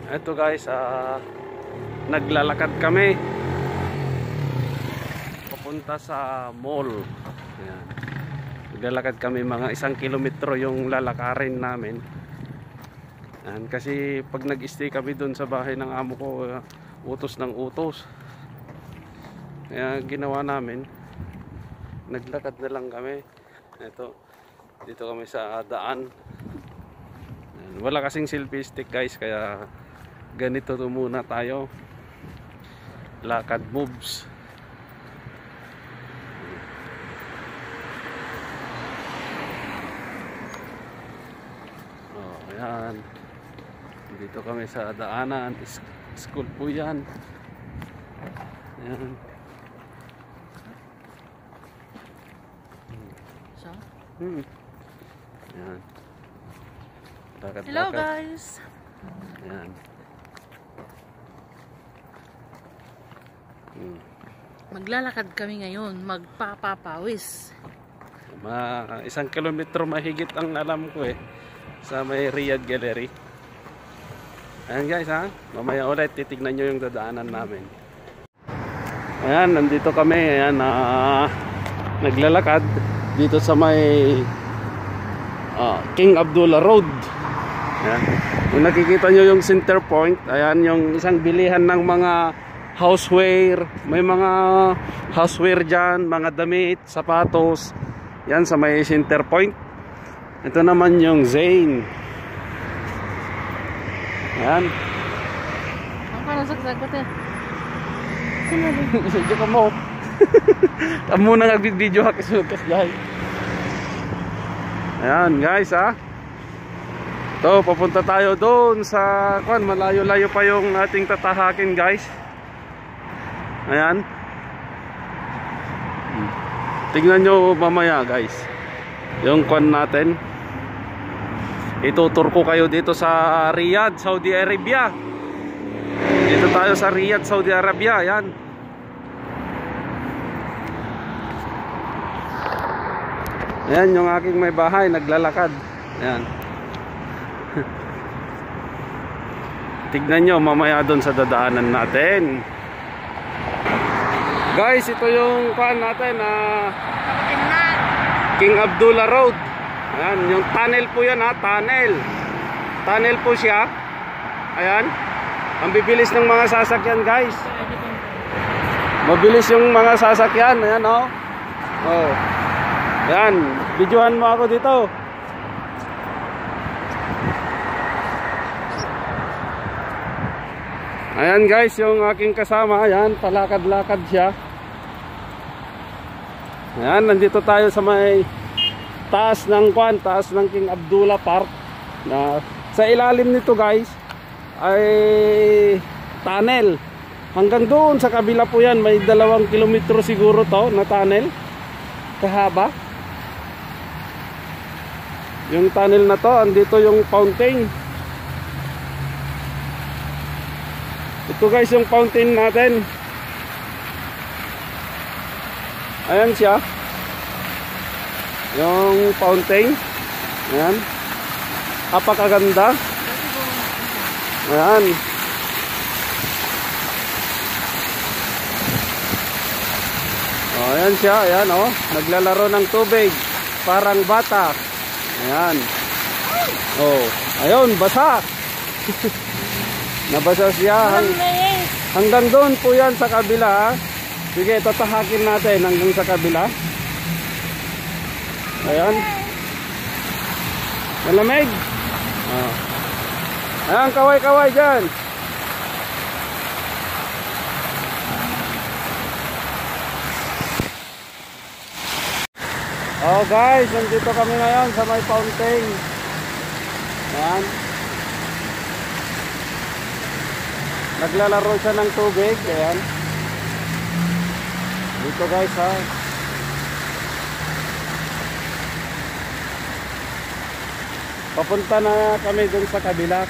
Ito guys, naglalakad kami papunta sa mall. Ayan. Naglalakad kami, mga 1 kilometro yung lalakarin namin. Ayan, kasi pag nag-stay kami dun sa bahay ng amo ko, utos ng utos. Kaya ginawa namin, naglakad na lang kami. Ito, dito kami sa daan. Ayan, wala kasing selfie stick guys, kaya ganito muna tayo, lakad moves. Oh, ayan, dito kami sa daanan. School po yan. Ayan. Ayan. Lakad, hello lakad. guys. Ayan. Maglalakad kami ngayon, magpapapawis. 1 kilometro mahigit ang alam ko sa may Riyadh Gallery. Ayan guys ha, mamaya ulit titignan nyo yung dadaanan namin. Ayan, nandito kami. Ayan, naglalakad dito sa may King Abdullah Road. Ayan. Kung nakikita nyo yung center point, ayan yung isang bilihan ng mga houseware. May mga houseware dyan, mga damit, sapatos. Yan sa may center point. Ito naman yung Zane. Ayan. Ang parang sagsagot Sinali. Sige ka mo. Kamu na nag-video hakisunod kasi. Ayan guys ha. So papunta tayo doon sa malayo-layo pa yung ating tatahakin guys. Ayan. Tingnan nyo mamaya guys yung natin. Itutur ko kayo dito sa Riyadh, Saudi Arabia. Dito tayo sa Riyadh, Saudi Arabia. Ayan. Ayan yung aking may bahay, naglalakad. Ayan. Tignan nyo mamaya doon sa dadaanan natin. Guys, ito yung natin King Abdullah Road. Ayan, yung tunnel po yan ha, tunnel. Tunnel po siya. Ayan. Ang bibilis ng mga sasakyan guys. Mabilis yung mga sasakyan. Ayan oh. Oh. Ayan, videohan mo ako dito. Ayan guys, yung aking kasama. Ayan, palakad-lakad siya. Ayan, nandito tayo sa may taas ng taas ng King Abdullah Park. Sa ilalim nito guys ay tunnel. Hanggang doon sa kabila po yan, may 2 kilometro siguro to na tunnel. Kahaba. Yung tunnel na to, andito yung fountain. Ito guys yung fountain natin. Ayan siya. Yung fountain. Ayan. Apakaganda. Ayan. Oh, ayan siya. Ayan oh. Naglalaro ng tubig. Parang bata. Ayan. Oh. Ayun, basa. Nabasa siya. Hanggang doon po yan sa kabila. Sige, tatahakin natin hanggang sa kabila. Ayan. Malamig. Oh. Ayan, kaway-kaway dyan. Oh guys, nandito kami ngayon sa may fountain. Ayan. Naglalaro siya ng tubig. Ayan. Dito guys ha. Papunta na kami dun sa kabila.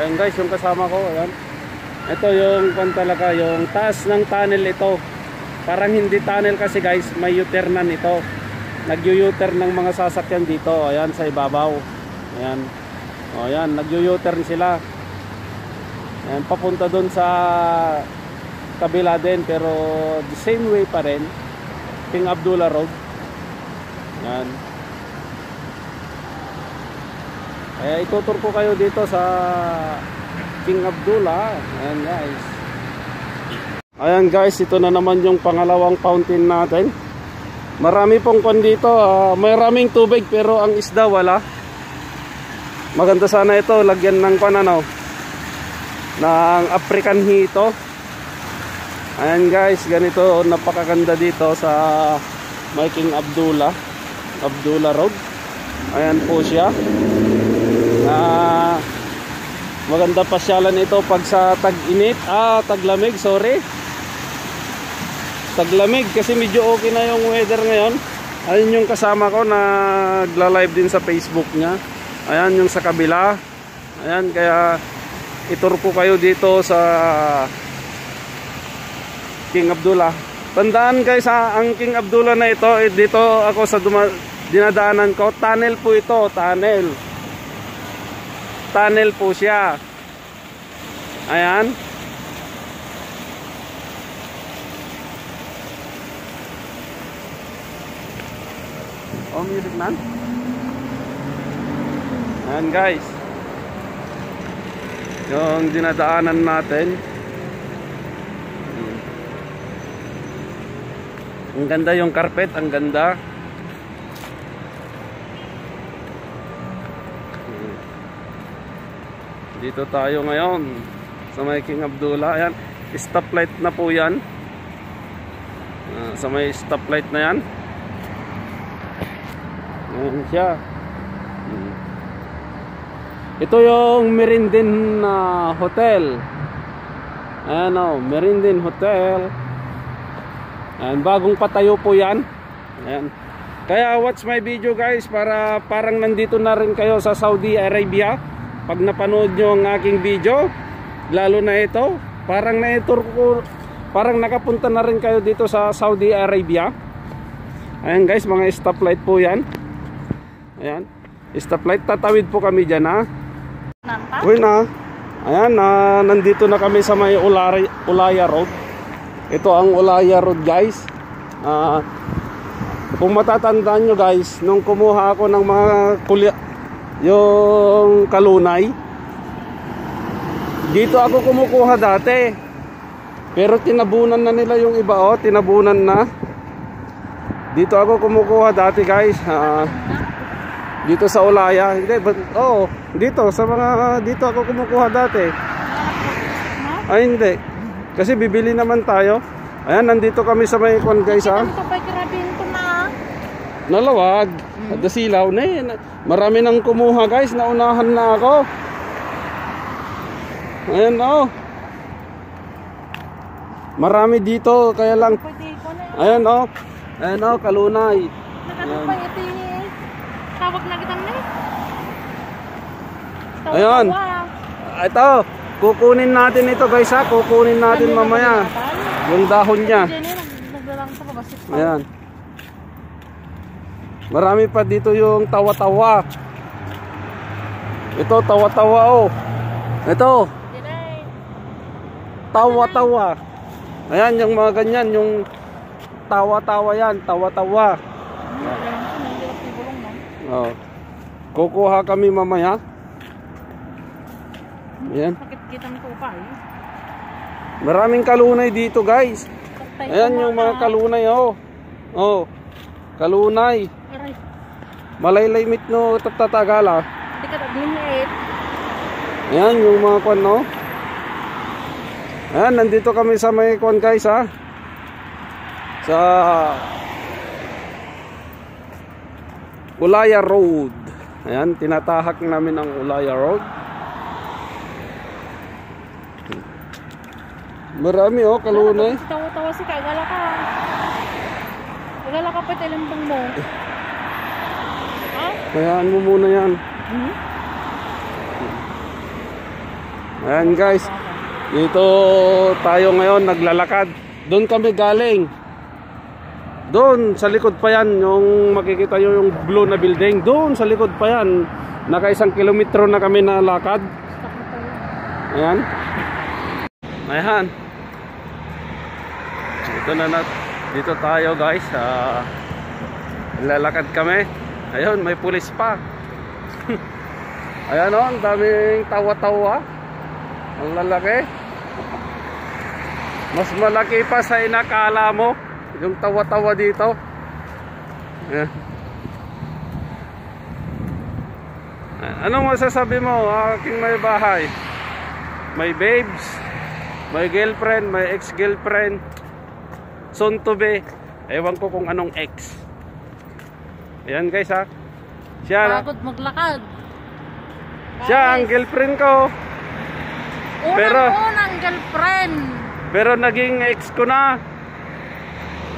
Ayan guys, yung kasama ko, ayan. Ito yung talaga, yung taas ng tunnel ito. Parang hindi tunnel kasi guys, may U-turnan ito. Nag-U-turn ng mga sasakyan dito, ayan sa ibabaw. Ayan. O ayan, nag-U-turn sila. Ayan, papunta doon sa kabila din, pero the same way pa rin. King Abdullah Road. Ayan. Kaya itutur ko kayo dito sa King Abdullah. Ayan guys. Ayan guys, ito na naman yung pangalawang fountain natin. Marami pong kon dito. May raming tubig pero ang isda wala. Maganda sana ito, lagyan ng ano, ng African hito. Ayan guys, ganito napakaganda dito sa may King Abdullah Road. Ayan po siya. Maganda pasyalan ito pag sa tag-init, taglamig, sorry. Taglamig kasi medyo okay na yung weather ngayon. Ayun yung kasama ko na nagla-live din sa Facebook niya. Ayan yung sa kabila. Ayan, kaya itur ko kayo dito sa King Abdullah. Tandaan guys, ang King Abdullah na ito, dito ako sa dinadaanan ko, tunnel po ito, tunnel po siya. Ayan. Oh, music man. Ayan guys, yung dinadaanan natin. Ang ganda yung carpet, ang ganda. Dito tayo ngayon sa may King Abdullah. Ayan, stoplight na po yan. Sa may stoplight na yan. Ayan siya. Ito yung Merindin Hotel. Ayan o, Merindin Hotel. Ayan, bagong patayo po yan. Ayan. Kaya watch my video guys, para parang nandito na rin kayo sa Saudi Arabia. Pag napanood nyo ang aking video, lalo na ito, parang na-tour ko, parang nakapunta na rin kayo dito sa Saudi Arabia. Ayan guys, mga stoplight po yan. Ayan, stoplight, tatawid po kami dyan ha. Uy na. Ayan, nandito na kami sa may Ulaya Road. Ito ang Ulaya Road guys. Kung matatandaan nyo guys, nung kumuha ako ng mga yung kalunay, dito ako kumukuha dati, pero tinabunan na nila yung iba, tinabunan na. Dito ako kumukuha dati guys, dito sa Ulaya. Hindi, dito sa mga, dito ako kumukuha dati. Ay hindi, kasi bibili naman tayo. Ayan, nandito kami sa may kon guys nalawag, dasilaw na eh. Marami nang kumuha guys, naunahan na ako. Ayan o. Marami dito, kaya lang. Ayan o. Ayan o, kalunay. Tawag na kita na eh. Ayan. Ito, kukunin natin ito guys ha. Kukunin natin mamaya yung dahon niya. Ayan. Marami pa dito yung tawa-tawa. Ito tawa-tawa Ito tawa-tawa. Ayan yung mga ganyan, yung tawa-tawa yan, tawa-tawa. Kukuha kami mamaya. Ayan. Maraming kalunay dito guys. Ayan yung mga kalunay kalunay. Malaylay-mit no tatatagala. Ayan yung mga kwan Ayan, nandito kami sa may kwan guys ha. Sa Ulaya Road. Ayan, tinatahak namin ang Ulaya Road. Marami kalunay. Tawa-tawa si Kagala ka. Wala ka pa talambang mo. Hayaan mo muna yan. Ayan guys, dito tayo ngayon naglalakad. Doon kami galing. Doon sa likod pa yan, yung makikita nyo yung blue na building. Doon sa likod pa yan. Naka 1 kilometro na kami na lakad. Ayan. Ayan. Dito tayo guys. Lalakad kami. Ayun, may pulis pa. Ayan o, ang daming tawa-tawa. Ang lalaki. Mas malaki pa sa inakala mo yung tawa-tawa dito. Ayan. Anong masasabi mo, aking may bahay? May babes, may girlfriend, may ex-girlfriend, soon to be. Ewan ko kung anong ex. Ayan guys ha. Siya, Pagod maglakad. siya ang girlfriend ko. Unang girlfriend. Pero naging ex ko na.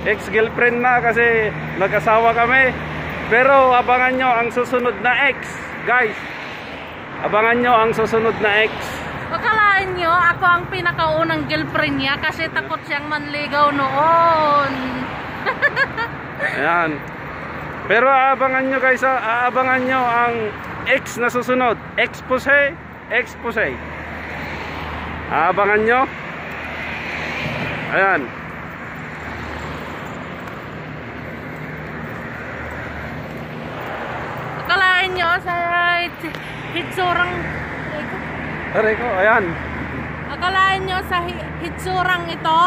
Ex-girlfriend na kasi nag-asawa kami. Pero abangan nyo ang susunod na ex, guys. Abangan nyo ang susunod na ex. Pagkalain nyo, ako ang pinakaunang girlfriend niya kasi takot siyang manligaw noon. Ayan. Pero aabangan nyo guys, aabangan nyo ang ex na susunod. Expose, expose. Aabangan nyo. Ayan. Akalain nyo sa hitsurang Aray ko, ayan. Akalain nyo sa hitsurang ito,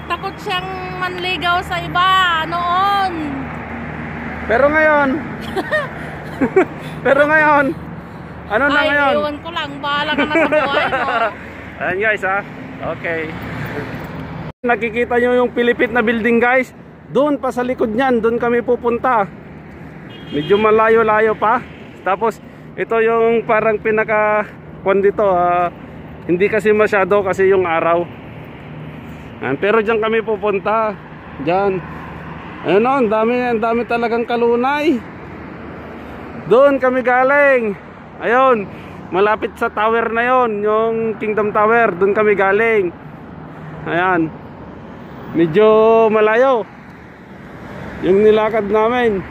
takot siyang manligaw sa iba noon. Pero ngayon, pero ngayon, ano na ngayon? Ay, iwan ko lang, bahala ka na sa buhay mo. Ayan guys ha. Okay. Nakikita nyo yung Pilipit na building guys. Doon pa sa likod nyan, doon kami pupunta. Medyo malayo-layo pa. Tapos ito yung parang pinaka dito, hindi kasi masyado kasi yung araw. Pero dyan kami pupunta. Dyan. Ayun o, ang dami talagang kalunay. Doon kami galing. Ayun, malapit sa tower na yon, yung Kingdom Tower. Doon kami galing. Ayan. Medyo malayo yung nilakad namin.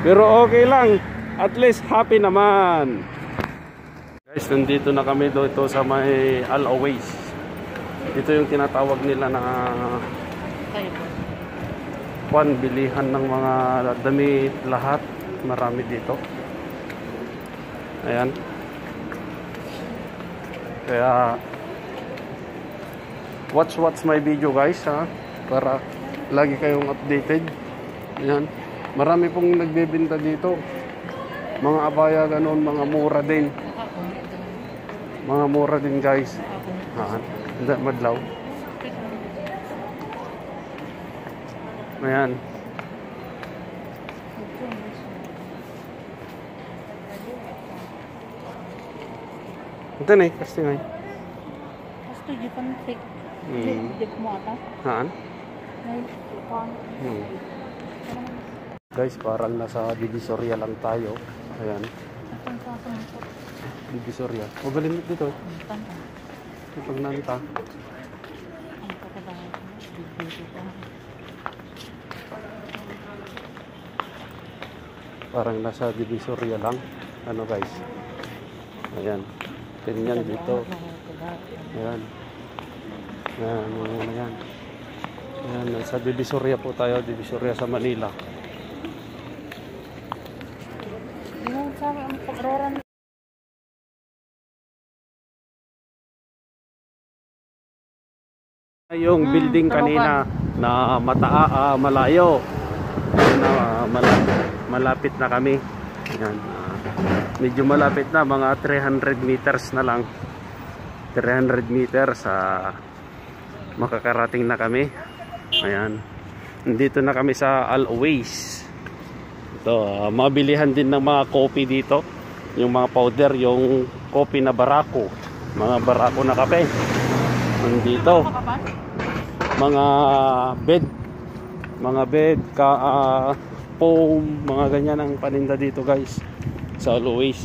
Pero okay lang. At least happy naman. Guys, nandito na kami dito sa may Always. Ito yung tinatawag nila na bilihan ng mga damit lahat. Marami dito. Ayan. Kaya watch my video guys ha, para lagi kayong updated. Ayan. Marami pong nagbebenta dito. Mga abaya ganon, mga mura din. Mga mura din guys. Hindi madlaw. Ayan. Ito na eh, kasi nga. Gusto di pa nag-fake. Di mo ata. Haan? Nag-fake. Guys, parang nasa Divisoria lang tayo. Ayan. Divisoria. Magaling dito. Pag nanta. Parang nasa Divisoria lang. Ano guys? Ayan. Ganyan dito. Ayan. Ayan. Ayan. Ayan. Nasa Divisoria po tayo. Divisoria sa Manila. Yung building kanina na malayo na malapit na kami. Ayan, medyo malapit na, mga 300 meters na lang. 300 meters makakarating na kami. Ayan, dito na kami sa Always. Ito, mabilihan din ng mga coffee dito, yung mga powder, yung coffee na barako, mga barako na kape. Nandito mga bed, foam, mga ganyan ang paninda dito guys sa Always.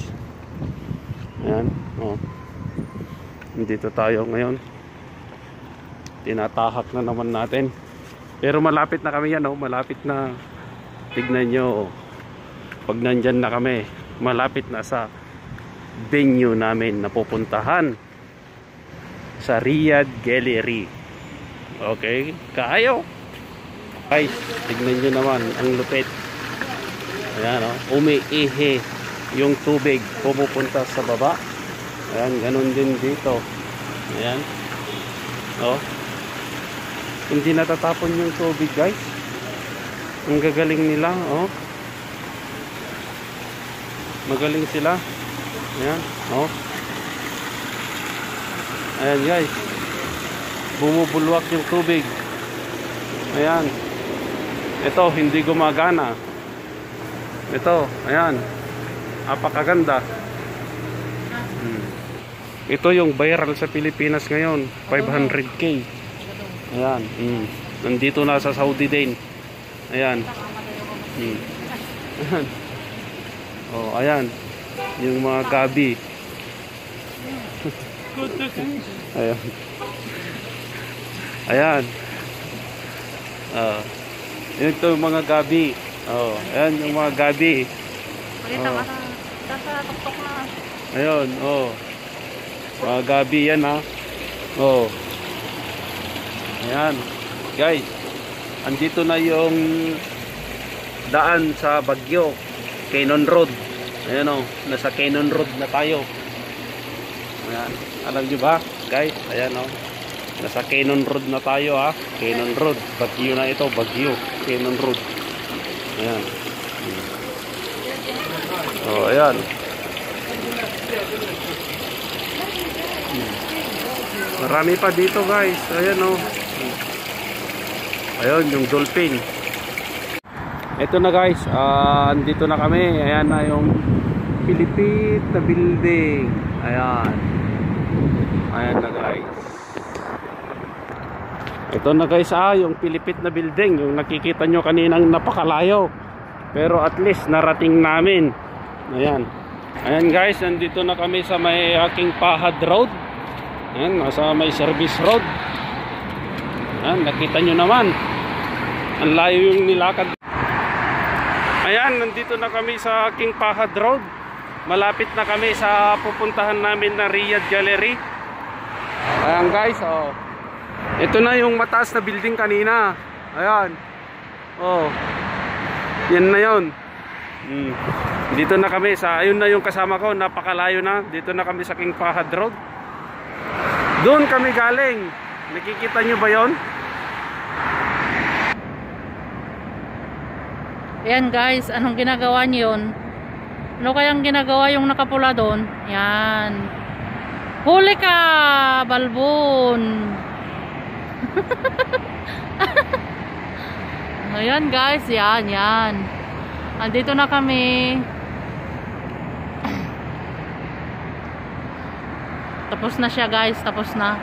Ayan, oh. Nandito tayo ngayon. Tinatahak na naman natin. Pero malapit na kami yan, oh. Malapit na. Tignan nyo, oh. Pag nandyan na kami, malapit na sa venue namin na pupuntahan sa Riyadh Gallery. Okay, kayo. Guys, tignan nyo naman ang lupit. Ayan, oh. Umiihi yung tubig pumupunta sa baba. Ayan, ganun din dito. Ayan. Oh. Hindi natatapon yung tubig, guys. Ang gagaling nila, oh. Magaling sila. Ayan, oh. Ayan, guys. Bumubulwak yung tubig. Ayan. Ito, hindi gumagana. Ito, ayan. Apakaganda. Ito yung viral sa Pilipinas ngayon, 500k. Ayan. Nandito na sa Saudi din. Ayan. Ayan. Oh, ayan. Yung mga gabi. Ayan. Ayan. Ito yung mga gabi. Oh, ayan yung mga gabi. Oh. Ayun, oh. Mga gabi yan, ha. Oh. Ayan. Guys, andito na yung daan sa Baguio, Cannon Road. Ayan, oh. Nasa Cannon Road na tayo. Ayan. Alam nyo ba, guys? Ayan, oh. Nasa Cannon Road na tayo, ha. Cannon Road. Baguio na ito. Baguio. Cannon Road. Ayan. Oh, ayan. Marami pa dito, guys. Ayan, oh. Ayun, yung dolphin. Ito na, guys. Andito na kami. Ayan na yung pilipit na building. Ayan. Ayan na, guys. Ito na, guys, yung pilipit na building. Yung nakikita nyo kaninang napakalayo. Pero at least narating namin. Ayan. Ayan, guys. Nandito na kami sa may King Fahd Road. Ayan, nasa may service road. Ayan, nakita nyo naman. Ang layo yung nilakad. Ayan, nandito na kami sa King Fahd Road. Malapit na kami sa pupuntahan namin na Riyadh Gallery. Ayan, guys, oh. Ito na yung mataas na building kanina. Ayan. Oh. Yan na yun. Dito na kami sa, ayun na yung kasama ko, napakalayo na. Dito na kami sa King Fahd Road. Doon kami galing. Nakikita nyo ba yon? Ayan, guys, anong ginagawa niyo yun? Ano kayang ginagawa yung nakapula doon? Yan. Huli ka, balbon. Ayan, guys, yan, yan. Andito na kami. Tapos na siya, guys, tapos na.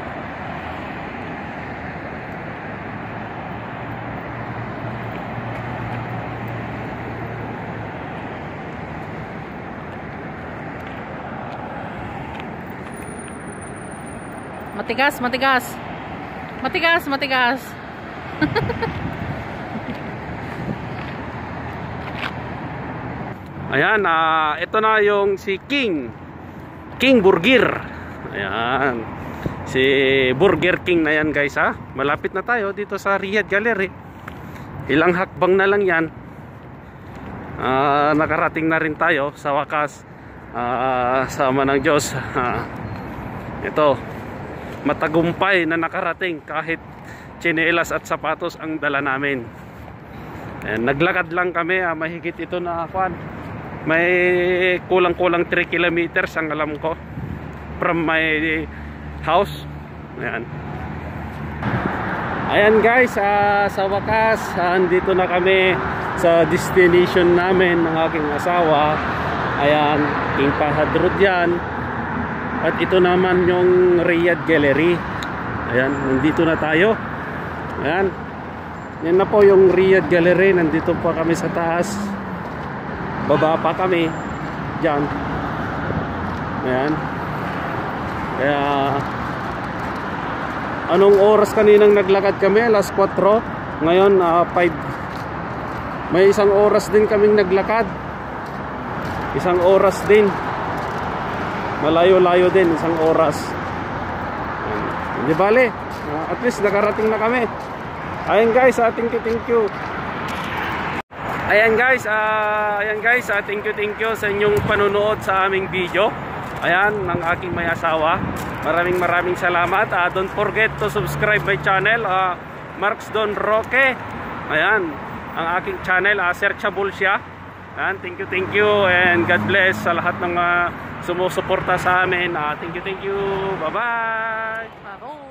Matigas, matigas. Matigas, matigas. Ayan, ito na yung si King Burger. Ayan, si Burger King na yan, guys, ha. Malapit na tayo dito sa Riyadh Gallery. Ilang hakbang na lang yan. Nakarating na rin tayo sa wakas. Sama ng Diyos. Ito, matagumpay na nakarating kahit tsinelas at sapatos ang dala namin. Ayan, naglakad lang kami, mahigit ito na kwan. May kulang-kulang 3 kilometers ang alam ko from my house. Ayan. Ayan, guys, sa wakas andito na kami sa destination namin ng aking asawa. Ayan, King Fahd Road yan. At ito naman yung Riyadh Gallery. Ayan, nandito na tayo. Ayan. Yan na po yung Riyadh Gallery. Nandito pa kami sa taas. Baba pa kami. Diyan. Ayan. Kaya anong oras kaninang naglakad kami, alas 4. Ngayon 5. May isang oras din kaming naglakad. Isang oras din. Malayo-layo din, isang oras. Hindi bale, at least nakarating na kami. Ayan guys, thank you. Ayan guys, thank you sa inyong panunood sa aming video. Ayan, ng aking may asawa. Maraming salamat. Don't forget to subscribe my channel, Marks Don Roque. Ayan, ang aking channel, searchable siya. Ayan, thank you and God bless sa lahat ng sumusuporta sa amin. Thank you. Bye-bye.